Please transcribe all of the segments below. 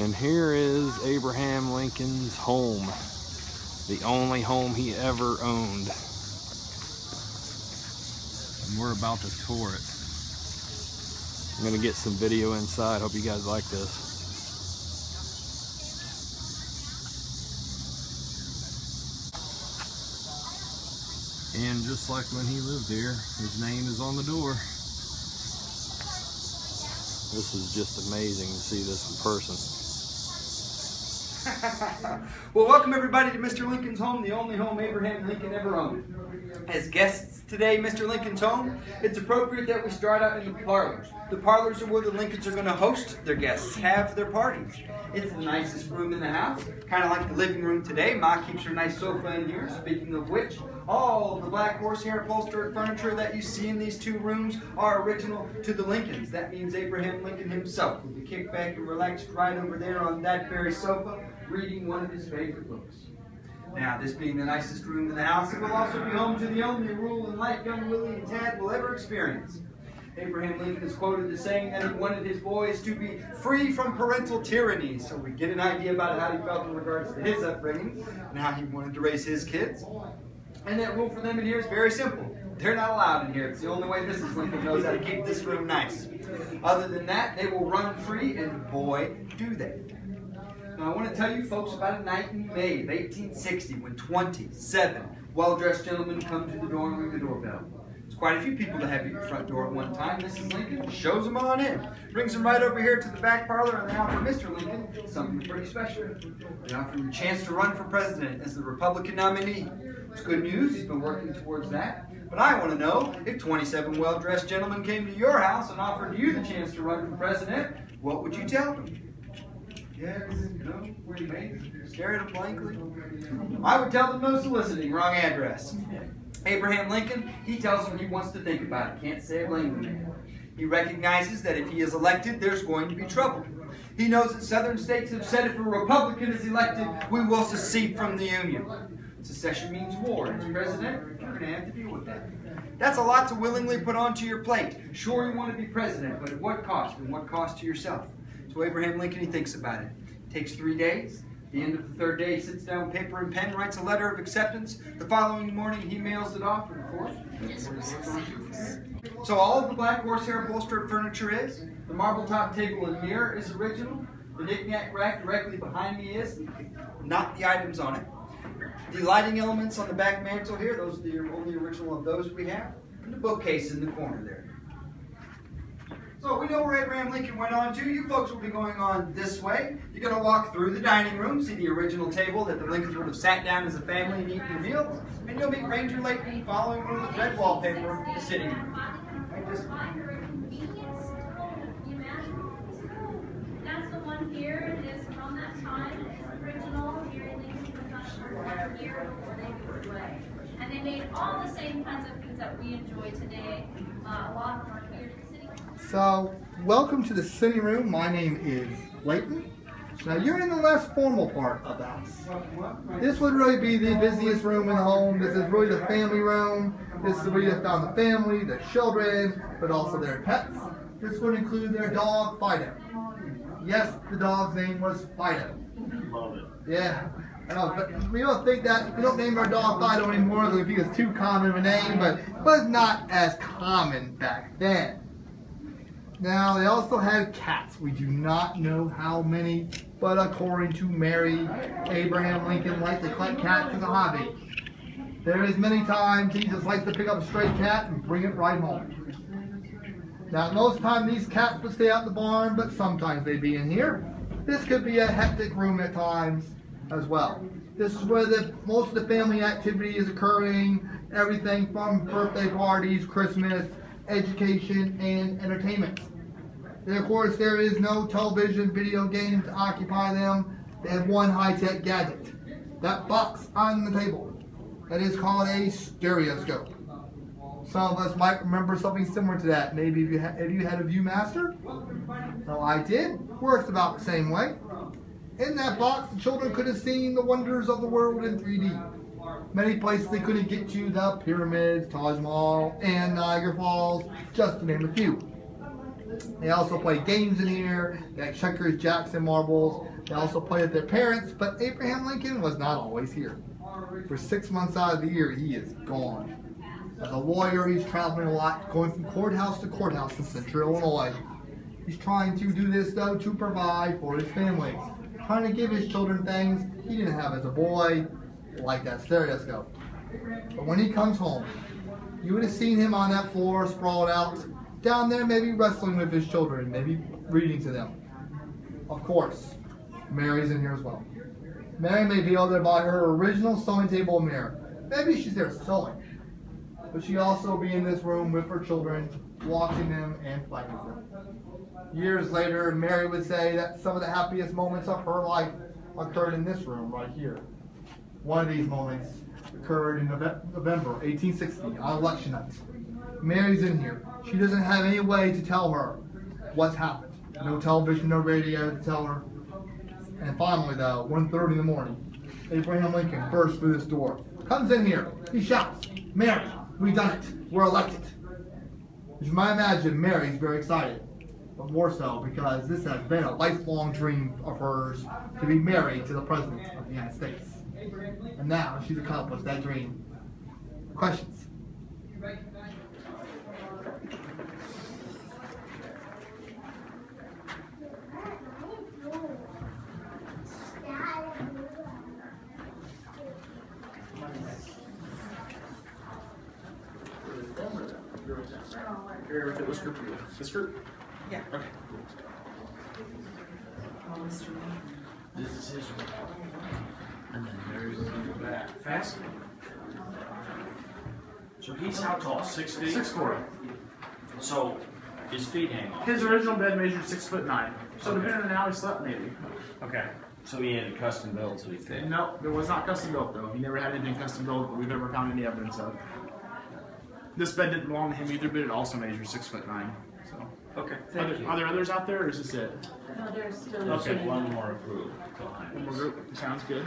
And here is Abraham Lincoln's home, the only home he ever owned. And we're about to tour it. I'm gonna get some video inside. Hope you guys like this. And just like when he lived here, his name is on the door. This is just amazing to see this in person. Well, welcome everybody to Mr. Lincoln's home, the only home Abraham Lincoln ever owned. As guests today, Mr. Lincoln's home, it's appropriate that we start out in the parlors. The parlors are where the Lincolns are going to host their guests, have their parties. It's the nicest room in the house, kind of like the living room today. Ma keeps her nice sofa in here. Speaking of which, all of the black horsehair upholstered furniture that you see in these two rooms are original to the Lincolns. That means Abraham Lincoln himself will be kicked back and relaxed right over there on that very sofa, reading one of his favorite books. Now, this being the nicest room in the house, it will also be home to the only rule in life young Willie and Tad will ever experience. Abraham Lincoln is quoted as saying that he wanted his boys to be free from parental tyranny. So we get an idea about how he felt in regards to his upbringing and how he wanted to raise his kids. And that rule for them in here is very simple. They're not allowed in here. It's the only way Mrs. Lincoln knows how to keep this room nice. Other than that, they will run free, and boy, do they. Now, I want to tell you folks about a night in May of 1860 when 27 well-dressed gentlemen come to the door and ring the doorbell. It's quite a few people to have at your front door at one time. Mrs. Lincoln shows them on in, brings them right over here to the back parlor, and they offer Mr. Lincoln something pretty special. They offer him a chance to run for president as the Republican nominee. It's good news. He's been working towards that. But I want to know, if 27 well-dressed gentlemen came to your house and offered you the chance to run for president, what would you tell them? Yes, no, maybe, stare at them blankly. I would tell them no soliciting, wrong address. Abraham Lincoln, he tells them he wants to think about it. Can't say I blame the man. He recognizes that if he is elected, there's going to be trouble. He knows that southern states have said if a Republican is elected, we will secede from the Union. Secession means war. As president, you're going to have to deal with that. That's a lot to willingly put onto your plate. Sure, you want to be president, but at what cost? And what cost to yourself? So Abraham Lincoln, he thinks about it. It takes 3 days. At the end of the third day, he sits down with paper and pen, writes a letter of acceptance. The following morning, he mails it off, and of course, that's what it goes on. So all of the black horsehair upholstered furniture is. The marble top table and mirror is original. The knick-knack rack directly behind me is, not the items on it. The lighting elements on the back mantle here, those are the only original of those we have. And the bookcase in the corner there. So we know where Abraham Lincoln went on to. You folks will be going on this way. You're going to walk through the dining room, see the original table that the Lincolns would have sat down as a family and eaten their meals. And you'll meet Ranger Layton following room with red wallpaper, the sitting room. That's the one here. It is from that time. It's original. Here in Lincoln was not a year before they moved away. And they made all the same kinds of foods that we enjoy today. A lot of them are here in the city. So, welcome to the sitting room. My name is Layton. Now, you're in the less formal part of the house. This would really be the busiest room in the home. This is really the family room. This is where you found the family, the children, but also their pets. This would include their dog, Fido. Yes, the dog's name was Fido. Love it. Yeah, I know, but we don't think that, we don't name our dog Fido anymore because we think it's too common of a name, but it was not as common back then. Now, they also had cats. We do not know how many, but according to Mary, Abraham Lincoln liked to collect cats as a hobby. There is many times he just likes to pick up a stray cat and bring it right home. Now, most of the time these cats would stay out in the barn, but sometimes they'd be in here. This could be a hectic room at times as well. This is where most of the family activity is occurring, everything from birthday parties, Christmas, education, and entertainment. And of course, there is no television, video games to occupy them. They have one high-tech gadget, that box on the table. That is called a stereoscope. Some of us might remember something similar to that. Maybe if you had a Viewmaster? No, I did. Works about the same way. In that box, the children could have seen the wonders of the world in 3D. Many places they couldn't get to, the pyramids, Taj Mahal, and Niagara Falls, just to name a few. They also play games in here, like checkers, jacks, and marbles. They also play with their parents, but Abraham Lincoln was not always here. For 6 months out of the year, he is gone. As a lawyer, he's traveling a lot, going from courthouse to courthouse in Central Illinois. He's trying to do this, though, to provide for his family. Trying to give his children things he didn't have as a boy, like that stereoscope. But when he comes home, you would have seen him on that floor, sprawled out, down there maybe wrestling with his children, maybe reading to them. Of course, Mary's in here as well. Mary may be over there by her original sewing table mirror. Maybe she's there sewing. But she also be in this room with her children, watching them and playing with them. Years later, Mary would say that some of the happiest moments of her life occurred in this room right here. One of these moments occurred in November 1860 on election night. Mary's in here. She doesn't have any way to tell her what's happened. No television, no radio to tell her. And finally, though, 1:30 in the morning, Abraham Lincoln bursts through this door. Comes in here. He shouts, "Mary, we've done it. We're elected." As you might imagine, Mary's very excited. But more so because this has been a lifelong dream of hers to be married to the President of the United States. And now she's accomplished that dream. Questions? What group are you in? This group? Yeah. Okay. This is his room. And then Mary's in the back. Fascinating. So he's how tall? 6 feet? 6'4". So his feet hang off. His original bed measured 6'9". So Okay. depending on how he slept, maybe. Okay. So he had a custom built so he fit. No, it was not custom built though. He never had anything custom built that we've ever found any evidence of. This bed didn't belong to him either, but it also measures 6'9". So. Okay. Are there others out there, or is this it? No, there's still Okay, one more group behind One more us. group. Sounds good.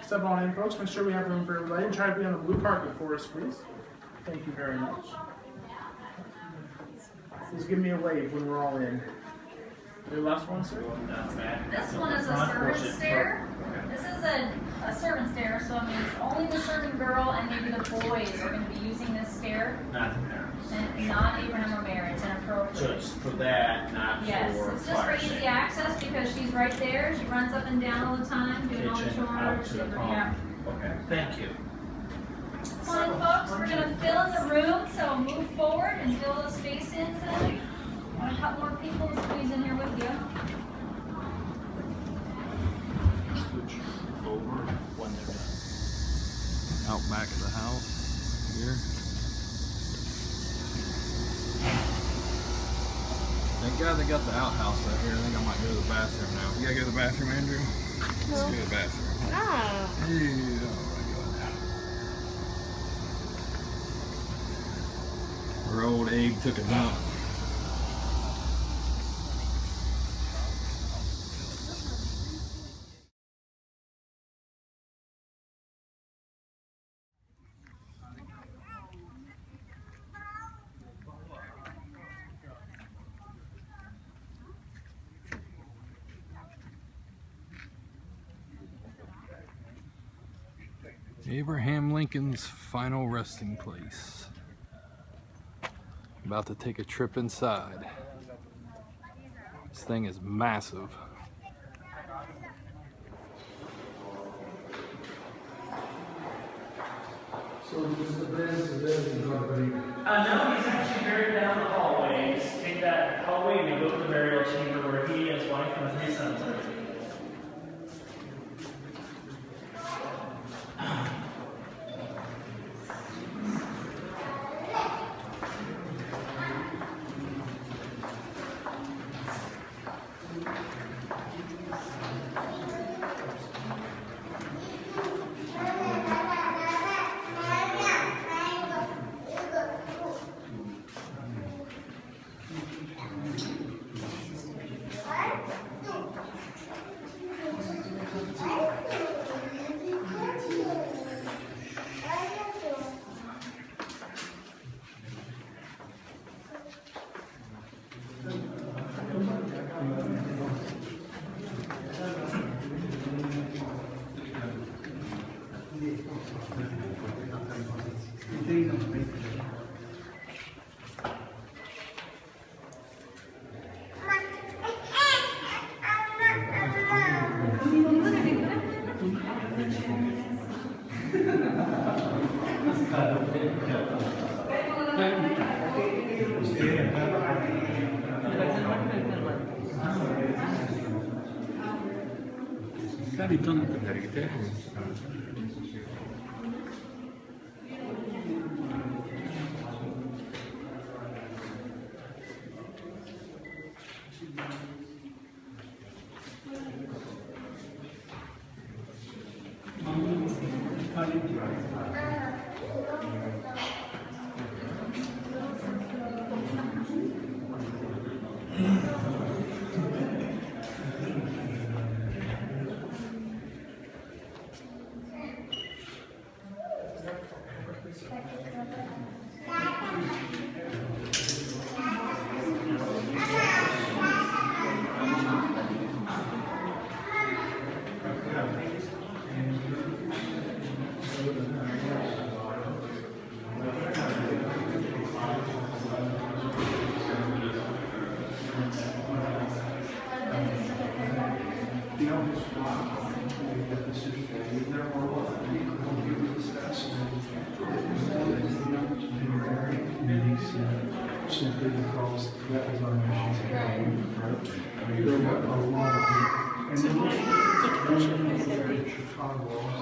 Step on in, folks. Make sure we have room for everybody. And try to be on the blue carpet for us, please. Thank you very much. Please give me a wave when we're all in. Your last one, sir? Not bad. This one is a Front servant porch. stair. This is a servant stair, so it means only the servant girl and maybe the boys are going to be using this stair, Not the parents. and not Abraham or Mary. It's So inappropriate. it's for that, not Yes, for it's just for fire easy safety. access because she's right there. She runs up and down all the time, doing all the Kitchen out chores. to the Yeah. pump. Okay, thank you. Fine, folks, we're going to fill in the room, so move forward and fill the space in. So want a couple more people to squeeze in here with you. Switch over when they're done. Out back of the house here. Thank God they got the outhouse out here. I think I might go to the bathroom now. You gotta go to the bathroom, Andrew? Let's go to the bathroom. Ah. Yeah, oh my God. Where old Abe took a dump. Abraham Lincoln's final resting place. About to take a trip inside. This thing is massive. So this is the bed, No, he's actually buried down the hallway. You just take that hallway and you go to the burial chamber where he, his wife, and the 3 sons are. Simply because that was our mission. There were a lot of people. And then Chicago